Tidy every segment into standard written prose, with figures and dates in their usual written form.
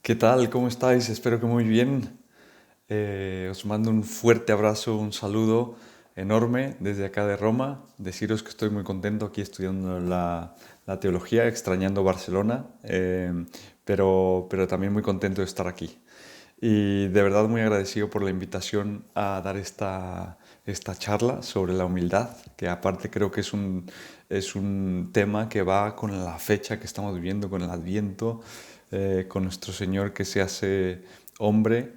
¿Qué tal? ¿Cómo estáis? Espero que muy bien. Os mando un fuerte abrazo, un saludo enorme desde acá de Roma. Deciros que estoy muy contento aquí estudiando la teología, extrañando Barcelona, pero también muy contento de estar aquí. Y de verdad muy agradecido por la invitación a dar esta charla sobre la humildad, que aparte creo que es un tema que va con la fecha que estamos viviendo, con el Adviento, con nuestro Señor que se hace hombre.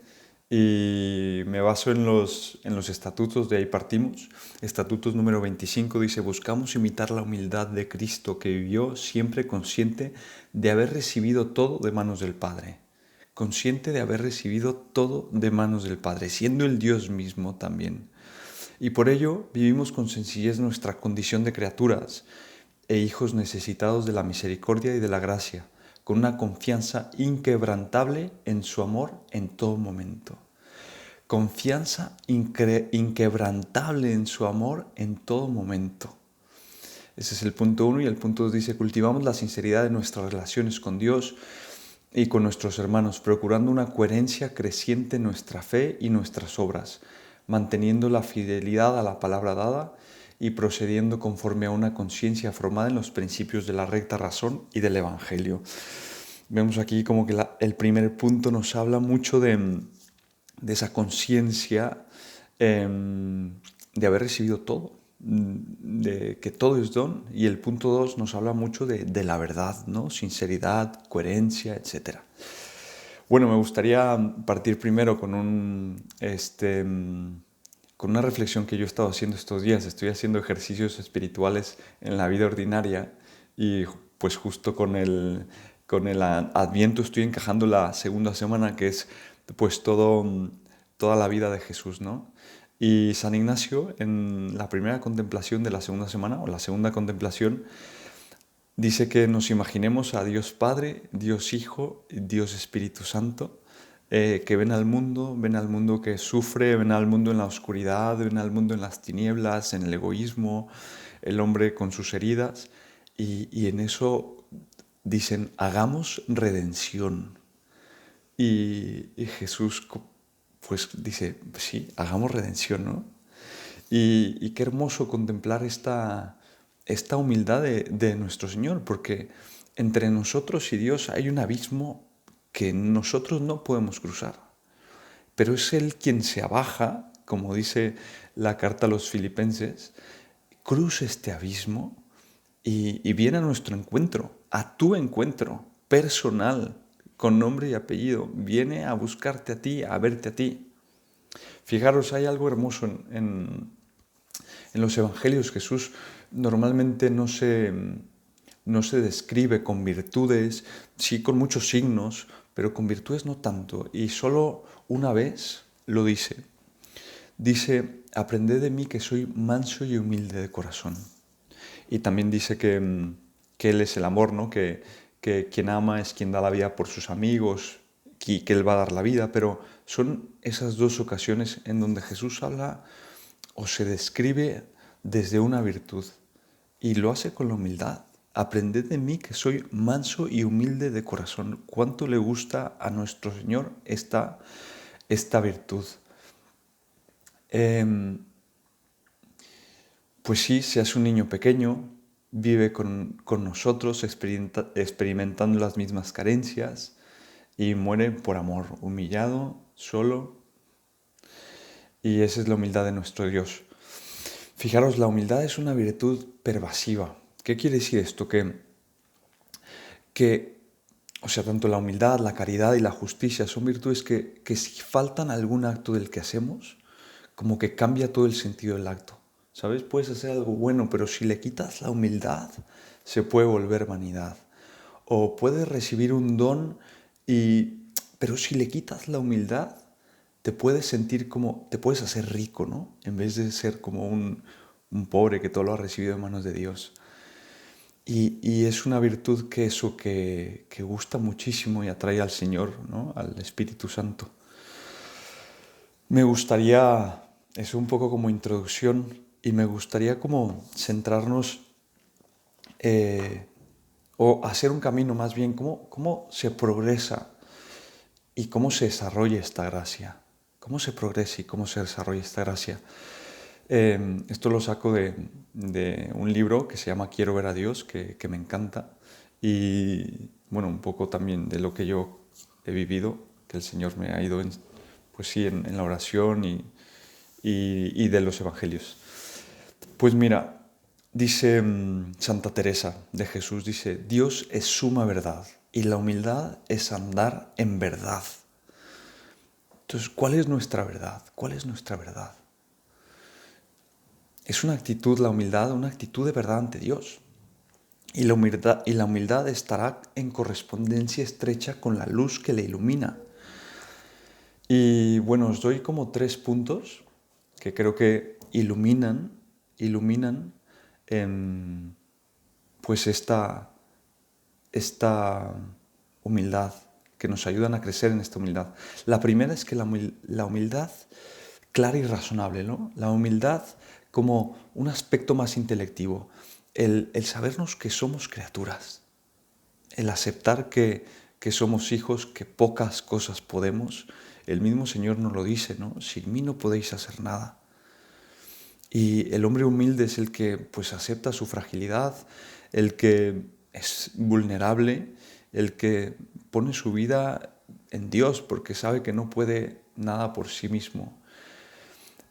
Y me baso en los estatutos, de ahí partimos. Estatutos número 25 dice: buscamos imitar la humildad de Cristo, que vivió siempre consciente de haber recibido todo de manos del Padre, consciente de haber recibido todo de manos del Padre, siendo el Dios mismo también. Y por ello vivimos con sencillez nuestra condición de criaturas e hijos necesitados de la misericordia y de la gracia, con una confianza inquebrantable en su amor en todo momento. Confianza inquebrantable en su amor en todo momento. Ese es el punto uno. Y el punto dos dice: cultivamos la sinceridad de nuestras relaciones con Dios y con nuestros hermanos, procurando una coherencia creciente en nuestra fe y nuestras obras, manteniendo la fidelidad a la palabra dada y procediendo conforme a una conciencia formada en los principios de la recta razón y del Evangelio. Vemos aquí como que el primer punto nos habla mucho de esa conciencia, de haber recibido todo, de que todo es don. Y el punto 2 nos habla mucho de la verdad, ¿no? Sinceridad, coherencia, etcétera. Bueno, me gustaría partir primero con una reflexión que yo he estado haciendo estos días. Estoy haciendo ejercicios espirituales en la vida ordinaria y pues justo con el Adviento estoy encajando la segunda semana, que es pues toda la vida de Jesús, ¿no? Y San Ignacio, en la primera contemplación de la segunda semana, o la segunda contemplación, dice que nos imaginemos a Dios Padre, Dios Hijo, Dios Espíritu Santo, que ven al mundo que sufre, ven al mundo en la oscuridad, ven al mundo en las tinieblas, en el egoísmo, el hombre con sus heridas, y en eso dicen: hagamos redención. Y Jesús pues dice: sí, hagamos redención, ¿no? Y qué hermoso contemplar esta humildad de nuestro Señor, porque entre nosotros y Dios hay un abismo que nosotros no podemos cruzar. Pero es Él quien se abaja, como dice la carta a los Filipenses, cruza este abismo y viene a nuestro encuentro, a tu encuentro personal, con nombre y apellido. Viene a buscarte a ti, a verte a ti. Fijaros, hay algo hermoso en los evangelios. Jesús normalmente no se describe con virtudes, sí con muchos signos, pero con virtudes no tanto. Y solo una vez lo dice. Dice: aprended de mí, que soy manso y humilde de corazón. Y también dice que Él es el amor, ¿no? Que quien ama es quien da la vida por sus amigos, y que Él va a dar la vida. Pero son esas dos ocasiones en donde Jesús habla o se describe desde una virtud, y lo hace con la humildad. Aprended de mí, que soy manso y humilde de corazón. ¿Cuánto le gusta a nuestro Señor esta virtud? Eh, pues sí, se hace un niño pequeño, vive con nosotros, experimentando las mismas carencias, y muere por amor, humillado, solo. Y esa es la humildad de nuestro Dios. Fijaros, la humildad es una virtud pervasiva. ¿Qué quiere decir esto? Que, o sea, tanto la humildad, la caridad y la justicia son virtudes que si faltan algún acto del que hacemos, como que cambia todo el sentido del acto. ¿Sabes? Puedes hacer algo bueno, pero si le quitas la humildad, se puede volver vanidad. O puedes recibir un don, pero si le quitas la humildad, te puedes sentir como, te puedes hacer rico, ¿no? En vez de ser como un pobre que todo lo ha recibido de manos de Dios. Y es una virtud que gusta muchísimo y atrae al Señor, ¿no? Al Espíritu Santo. Me gustaría, es un poco como introducción, y me gustaría como centrarnos, o hacer un camino más bien, cómo se progresa y cómo se desarrolla esta gracia, cómo se progresa y cómo se desarrolla esta gracia. Esto lo saco de un libro que se llama Quiero ver a Dios, que me encanta, y bueno, un poco también de lo que yo he vivido, que el Señor me ha ido pues sí, en la oración y de los evangelios. Pues mira, dice Santa Teresa de Jesús, dice, Dios es suma verdad y la humildad es andar en verdad. Entonces, ¿cuál es nuestra verdad? ¿Cuál es nuestra verdad? Es una actitud, la humildad, una actitud de verdad ante Dios. Y la humildad estará en correspondencia estrecha con la luz que le ilumina. Y bueno, os doy como 3 puntos que creo que iluminan pues esta humildad, que nos ayudan a crecer en esta humildad. La primera es que la humildad clara y razonable, ¿no? La humildad como un aspecto más intelectivo, el sabernos que somos criaturas, el aceptar que somos hijos, que pocas cosas podemos. El mismo Señor nos lo dice, ¿no? Sin mí no podéis hacer nada. Y el hombre humilde es el que pues acepta su fragilidad, el que es vulnerable, el que pone su vida en Dios porque sabe que no puede nada por sí mismo.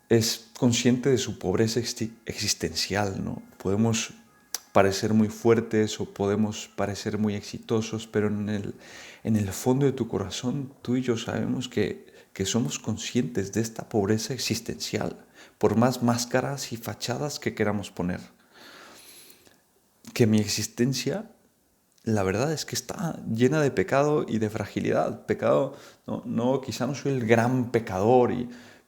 Es consciente de su pobreza existencial, ¿no? Podemos parecer muy fuertes o podemos parecer muy exitosos, pero en el fondo de tu corazón tú y yo sabemos que somos conscientes de esta pobreza existencial, por más máscaras y fachadas que queramos poner. Que mi existencia, la verdad es que está llena de pecado y de fragilidad. Pecado, quizá no soy el gran pecador,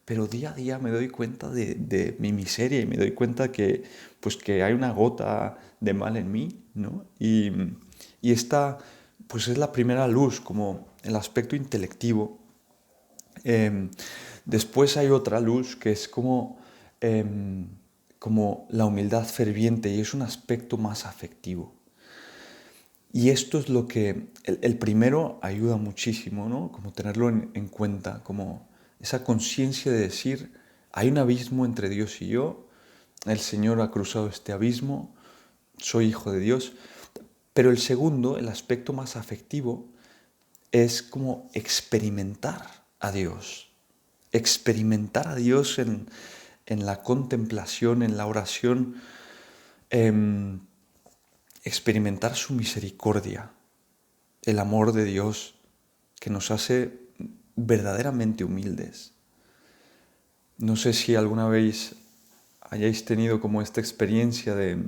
pero día a día me doy cuenta de mi miseria y me doy cuenta pues que hay una gota de mal en mí, ¿no? Y esta pues es la primera luz, como el aspecto intelectivo. Después hay otra luz que es como la humildad ferviente y es un aspecto más afectivo. Y esto es lo que el primero ayuda muchísimo, ¿no? Como tenerlo en cuenta, como esa conciencia de decir, hay un abismo entre Dios y yo, el Señor ha cruzado este abismo, soy hijo de Dios. Pero el segundo, el aspecto más afectivo, es como experimentar a Dios. Experimentar a Dios en la contemplación, en la oración, experimentar su misericordia, el amor de Dios que nos hace verdaderamente humildes. No sé si alguna vez hayáis tenido como esta experiencia de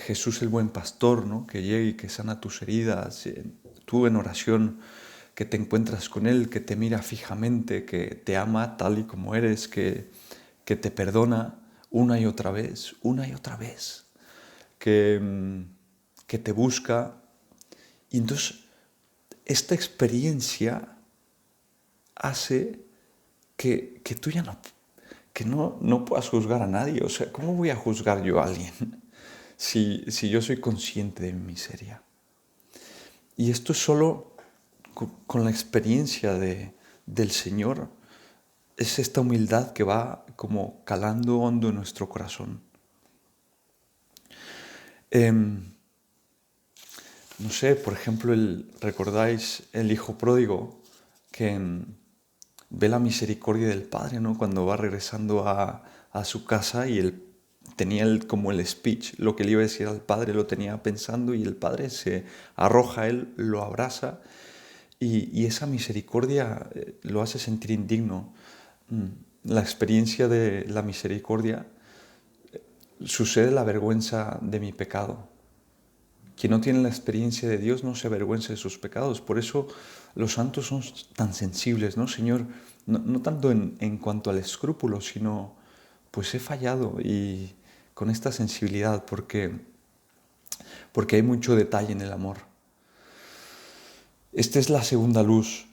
Jesús el buen pastor, ¿no? Que llega y que sana tus heridas, tú en oración que te encuentras con Él, que te mira fijamente, que te ama tal y como eres, que te perdona una y otra vez, que te busca. Y entonces esta experiencia hace que tú ya no puedas juzgar a nadie. O sea, ¿cómo voy a juzgar yo a alguien si yo soy consciente de mi miseria? Y esto es solo con la experiencia del Señor. Es esta humildad que va como calando hondo en nuestro corazón. No sé, por ejemplo, ¿recordáis el hijo pródigo que ve la misericordia del padre, ¿no? Cuando va regresando a su casa y él tenía como el speech, lo que le iba a decir al padre lo tenía pensando y el padre se arroja a él, lo abraza y esa misericordia lo hace sentir indigno. La experiencia de la misericordia sucede la vergüenza de mi pecado. Quien no tiene la experiencia de Dios no se avergüenza de sus pecados. Por eso los santos son tan sensibles, ¿no, Señor? No tanto en cuanto al escrúpulo, sino pues he fallado y con esta sensibilidad porque hay mucho detalle en el amor. Esta es la segunda luz.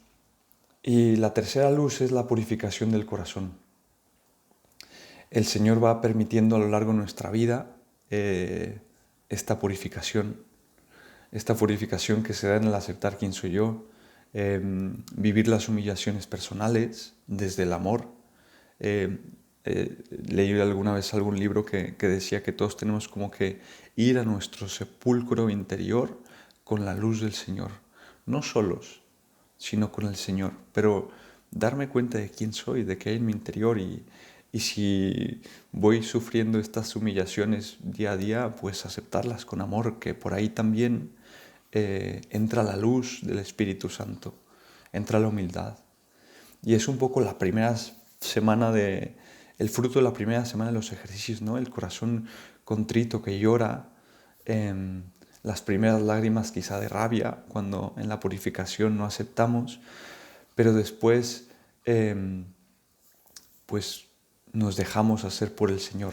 Y la tercera luz es la purificación del corazón. El Señor va permitiendo a lo largo de nuestra vida esta purificación. esta purificación que se da en el aceptar quién soy yo, vivir las humillaciones personales desde el amor. Leí alguna vez algún libro que decía que todos tenemos como que ir a nuestro sepulcro interior con la luz del Señor, no solos, sino con el Señor, pero darme cuenta de quién soy, de qué hay en mi interior y si voy sufriendo estas humillaciones día a día, pues aceptarlas con amor, que por ahí también entra la luz del Espíritu Santo, entra la humildad. Y es un poco la primera semana el fruto de la primera semana de los ejercicios, ¿no? El corazón contrito que llora, las primeras lágrimas quizá de rabia, cuando en la purificación no aceptamos, pero después pues nos dejamos hacer por el Señor.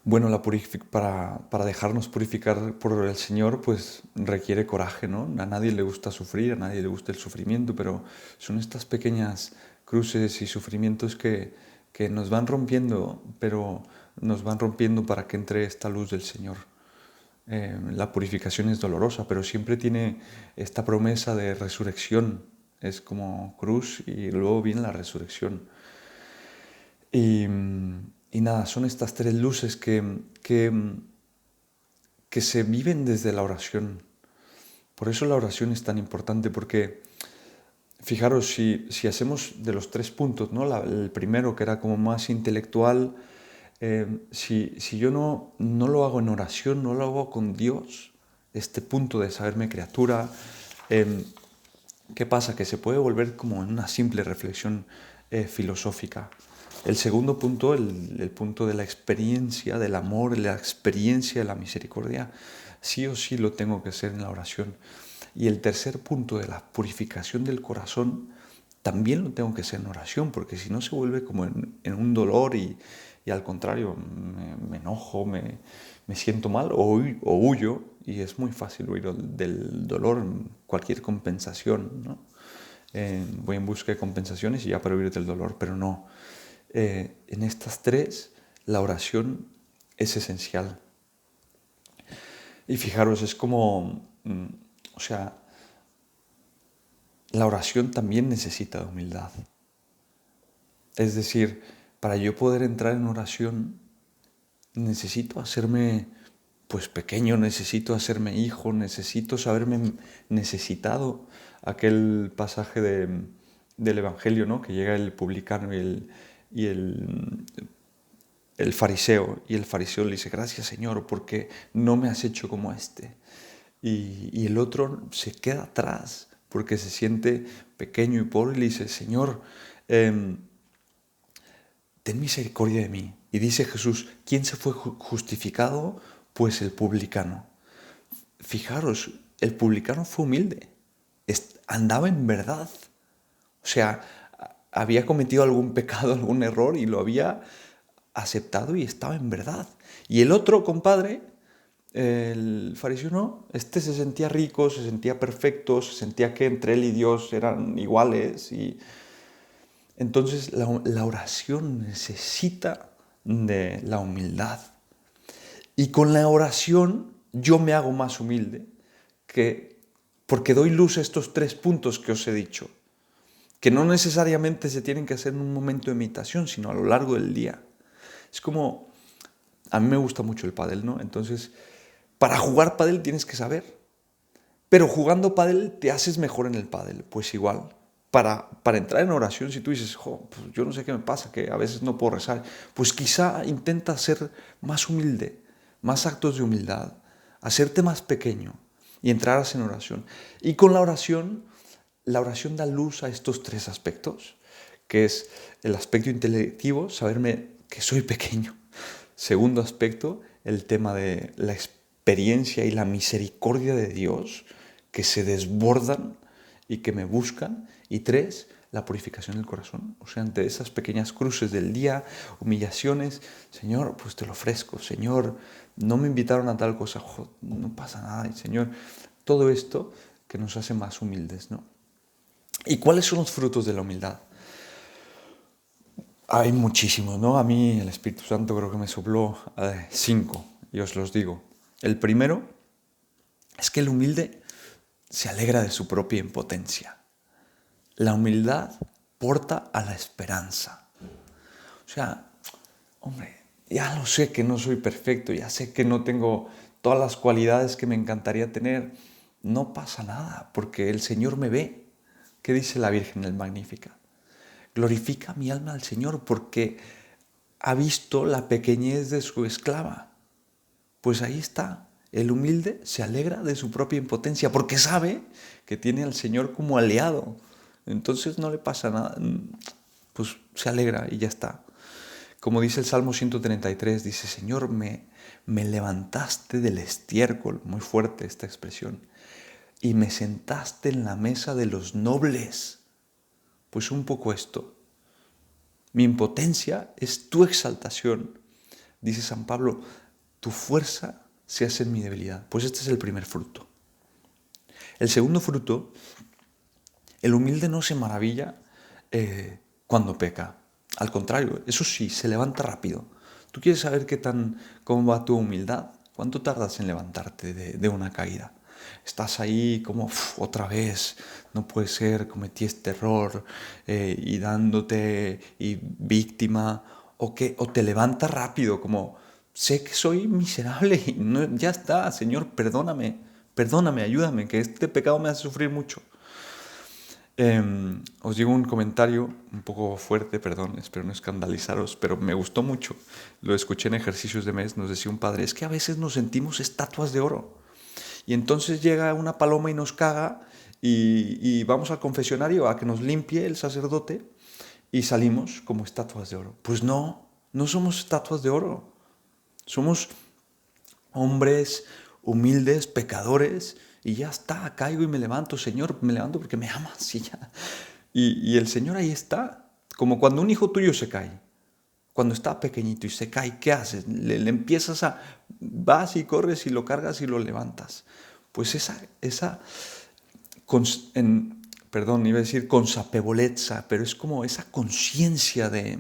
Bueno, para dejarnos purificar por el Señor, pues requiere coraje, ¿no? A nadie le gusta sufrir, a nadie le gusta el sufrimiento, pero son estas pequeñas cruces y sufrimientos que nos van rompiendo, pero nos van rompiendo para que entre esta luz del Señor. La purificación es dolorosa, pero siempre tiene esta promesa de resurrección. Es como cruz y luego viene la resurrección. Y, y nada, son estas tres luces que se viven desde la oración. Por eso la oración es tan importante, porque fijaros, si hacemos de los 3 puntos, ¿no? El primero que era como más intelectual, si yo no lo hago en oración, no lo hago con Dios, este punto de saberme criatura, ¿qué pasa? Que se puede volver como en una simple reflexión filosófica. El segundo punto, el punto de la experiencia, del amor, la experiencia de la misericordia, sí o sí lo tengo que hacer en la oración. Y el tercer punto de la purificación del corazón, también lo tengo que hacer en oración, porque si no se vuelve como en un dolor y al contrario, me enojo, me siento mal o huyo, y es muy fácil huir del dolor, cualquier compensación, ¿no? Voy en busca de compensaciones y ya para huir del dolor, pero no. En estas tres, la oración es esencial. Y fijaros, es como, o sea, la oración también necesita de humildad. Es decir, para yo poder entrar en oración, necesito hacerme pues pequeño, necesito hacerme hijo, necesito saberme necesitado. Aquel pasaje del Evangelio, ¿no? Que llega el publicano y el fariseo, y el fariseo le dice: gracias, Señor, porque no me has hecho como este. Y el otro se queda atrás porque se siente pequeño y pobre y le dice: Señor, ten misericordia de mí. Y dice Jesús: ¿quién se fue justificado? Pues el publicano. Fijaros, el publicano fue humilde, andaba en verdad. O sea, había cometido algún pecado, algún error, y lo había aceptado y estaba en verdad. Y el otro compadre, el fariseo, no, este se sentía rico, se sentía perfecto, se sentía que entre él y Dios eran iguales. Y entonces la oración necesita de la humildad. Y con la oración yo me hago más humilde, porque doy luz a estos 3 puntos que os he dicho, que no necesariamente se tienen que hacer en un momento de meditación, sino a lo largo del día. Es como, a mí me gusta mucho el pádel, ¿no? Entonces, para jugar pádel tienes que saber, pero jugando pádel te haces mejor en el pádel. Pues igual, para entrar en oración, si tú dices: pues yo no sé qué me pasa, que a veces no puedo rezar, pues quizá intenta ser más humilde, más actos de humildad, hacerte más pequeño y entrarás en oración. Y con la oración da luz a estos 3 aspectos, que es el aspecto intelectivo, saberme que soy pequeño. Segundo aspecto, el tema de la experiencia y la misericordia de Dios, que se desbordan y que me buscan. Y 3, la purificación del corazón. O sea, ante esas pequeñas cruces del día, humillaciones, Señor, pues te lo ofrezco. Señor, no me invitaron a tal cosa, no pasa nada. Y Señor, todo esto que nos hace más humildes, ¿no? ¿Y cuáles son los frutos de la humildad? Hay muchísimos, ¿no? A mí el Espíritu Santo creo que me sopló 5, y os los digo. El primero es que el humilde se alegra de su propia impotencia. La humildad porta a la esperanza. O sea, hombre, ya lo sé que no soy perfecto, ya sé que no tengo todas las cualidades que me encantaría tener. No pasa nada, porque el Señor me ve. ¿Qué dice la Virgen el Magnífica? Glorifica mi alma al Señor porque ha visto la pequeñez de su esclava. Pues ahí está. El humilde se alegra de su propia impotencia porque sabe que tiene al Señor como aliado. Entonces no le pasa nada. Pues se alegra y ya está. Como dice el Salmo 133, dice, Señor, me levantaste del estiércol, muy fuerte esta expresión, y me sentaste en la mesa de los nobles. Pues un poco esto. Mi impotencia es tu exaltación. Dice San Pablo, tu fuerza se hace en mi debilidad. Pues este es el primer fruto. El segundo fruto, el humilde no se maravilla cuando peca. Al contrario, eso sí, se levanta rápido. ¿Tú quieres saber cómo va tu humildad? ¿Cuánto tardas en levantarte de una caída? Estás ahí como otra vez, no puede ser, cometí este error y dándote y víctima, o te levantas rápido como sé que soy miserable y ya está, Señor, perdóname, ayúdame, que este pecado me hace sufrir mucho. Os digo un comentario un poco fuerte, perdón, espero no escandalizaros, pero me gustó mucho. Lo escuché en ejercicios de mes, nos decía un padre, es que a veces nos sentimos estatuas de oro. Y entonces llega una paloma y nos caga y vamos al confesionario a que nos limpie el sacerdote y salimos como estatuas de oro. Pues no, no somos estatuas de oro. Somos hombres humildes, pecadores, y ya está, caigo y me levanto, Señor, me levanto porque me amas y ya. Y el Señor ahí está, como cuando un hijo tuyo se cae, cuando está pequeñito y se cae, ¿qué haces? Le empiezas vas y corres y lo cargas y lo levantas. Pues perdón, iba a decir consapevolezza, pero es como esa conciencia de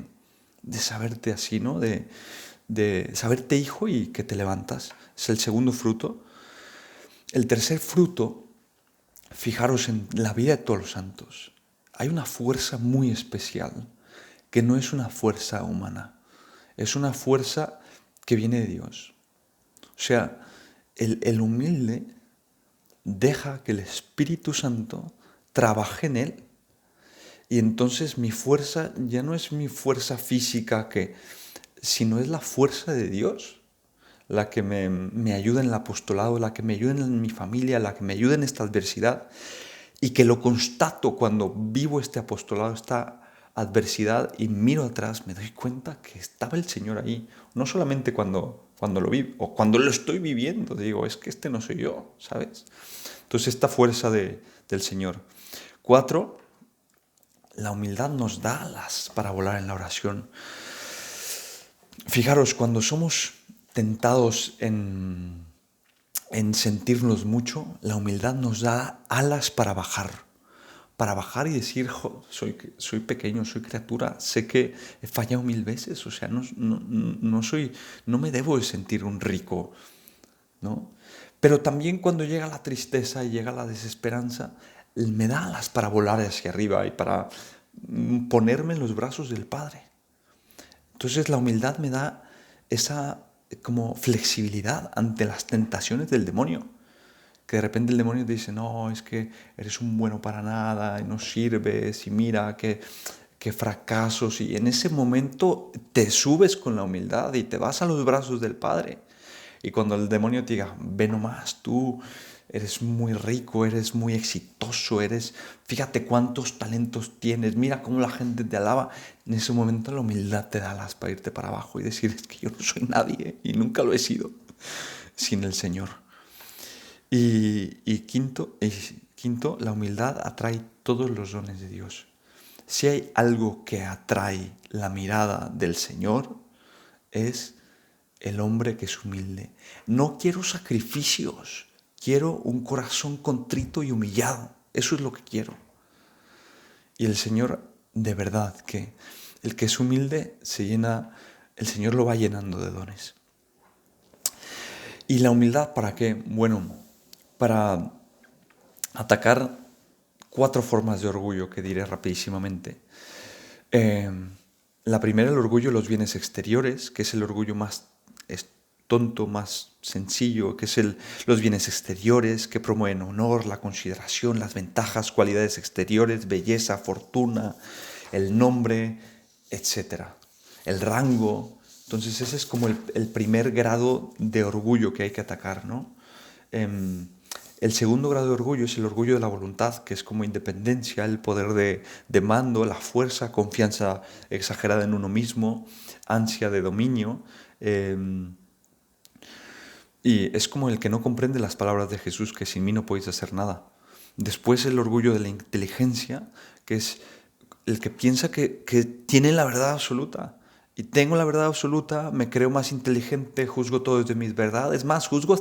saberte así, ¿no? De saberte hijo y que te levantas. Es el segundo fruto. El tercer fruto, fijaros en la vida de todos los santos. Hay una fuerza muy especial, que no es una fuerza humana, es una fuerza que viene de Dios. O sea, el humilde deja que el Espíritu Santo trabaje en él. Y entonces mi fuerza ya no es mi fuerza física, sino es la fuerza de Dios, la que me ayuda en el apostolado, la que me ayuda en mi familia, la que me ayuda en esta adversidad, y que lo constato cuando vivo este apostolado, esta adversidad, y miro atrás, me doy cuenta que estaba el Señor ahí, no solamente cuando lo vivo, o cuando lo estoy viviendo, digo, es que este no soy yo, ¿sabes? Entonces esta fuerza del Señor. 4, la humildad nos da alas para volar en la oración. Fijaros, cuando somos tentados en sentirnos mucho, la humildad nos da alas para bajar y decir, soy pequeño, soy criatura, sé que he fallado 1000 veces, o sea, no me debo de sentir un rico, ¿no? Pero también cuando llega la tristeza y llega la desesperanza, me da alas para volar hacia arriba y para ponerme en los brazos del Padre. Entonces la humildad me da esa como flexibilidad ante las tentaciones del demonio. Que de repente el demonio te dice, no, es que eres un bueno para nada y no sirves y mira qué fracasos. Y en ese momento te subes con la humildad y te vas a los brazos del Padre. Y cuando el demonio te diga, ve nomás, tú eres muy rico, eres muy exitoso, fíjate cuántos talentos tienes, mira cómo la gente te alaba. En ese momento la humildad te da alas para irte para abajo y decir, es que yo no soy nadie y nunca lo he sido sin el Señor. Y quinto, la humildad atrae todos los dones de Dios. Si hay algo que atrae la mirada del Señor, es el hombre que es humilde. No quiero sacrificios, quiero un corazón contrito y humillado. Eso es lo que quiero. Y el Señor, de verdad, que El que es humilde se llena, el Señor lo va llenando de dones. ¿Y la humildad para qué? Bueno, para atacar 4 formas de orgullo que diré rapidísimamente. Eh, la primera, el orgullo de los bienes exteriores, que es el orgullo más tonto, más sencillo, que es los bienes exteriores, que promueven honor, la consideración, las ventajas, cualidades exteriores, belleza, fortuna, el nombre, etcétera, el rango. Entonces ese es como el primer grado de orgullo que hay que atacar, ¿no? El segundo grado de orgullo es el orgullo de la voluntad, que es como independencia, el poder de mando, la fuerza, confianza exagerada en uno mismo, ansia de dominio. Y es como el que no comprende las palabras de Jesús, que sin mí no podéis hacer nada. Después el orgullo de la inteligencia, que es el que piensa que tiene la verdad absoluta. Y tengo la verdad absoluta, me creo más inteligente, juzgo todo desde mis verdades. Más, juzgo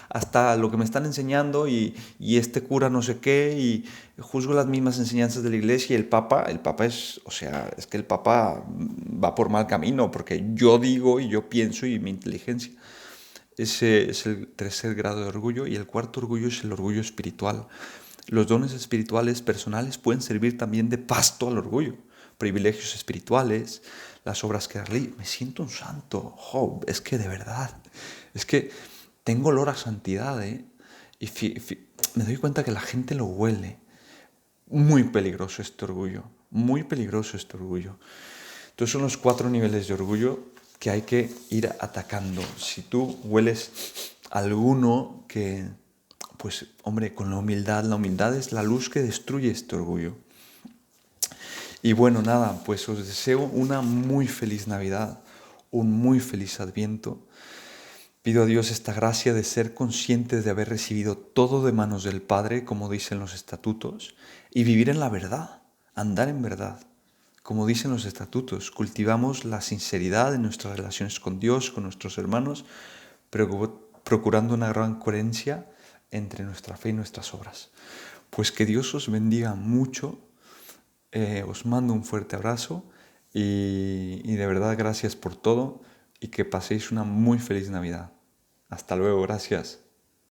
hasta lo que me están enseñando y este cura no sé qué, y juzgo las mismas enseñanzas de la iglesia. Y el Papa es, o sea, es que el Papa va por mal camino, porque yo digo y yo pienso y mi inteligencia. Ese es el tercer grado de orgullo. Y el cuarto orgullo es el orgullo espiritual. Los dones espirituales personales pueden servir también de pasto al orgullo. Privilegios espirituales, las obras que realizo. Me siento un santo. Oh, es que de verdad, es que tengo olor a santidad, ¿eh? Y me doy cuenta que la gente lo huele. Muy peligroso este orgullo. Muy peligroso este orgullo. Entonces son los 4 niveles de orgullo que hay que ir atacando. Si tú hueles alguno que, pues hombre, con la humildad es la luz que destruye este orgullo. Y bueno, nada, pues os deseo una muy feliz Navidad, un muy feliz Adviento. Pido a Dios esta gracia de ser conscientes de haber recibido todo de manos del Padre, como dicen los estatutos, y vivir en la verdad, andar en verdad. Como dicen los estatutos, cultivamos la sinceridad en nuestras relaciones con Dios, con nuestros hermanos, procurando una gran coherencia entre nuestra fe y nuestras obras. Pues que Dios os bendiga mucho, os mando un fuerte abrazo y de verdad gracias por todo y que paséis una muy feliz Navidad. Hasta luego, gracias.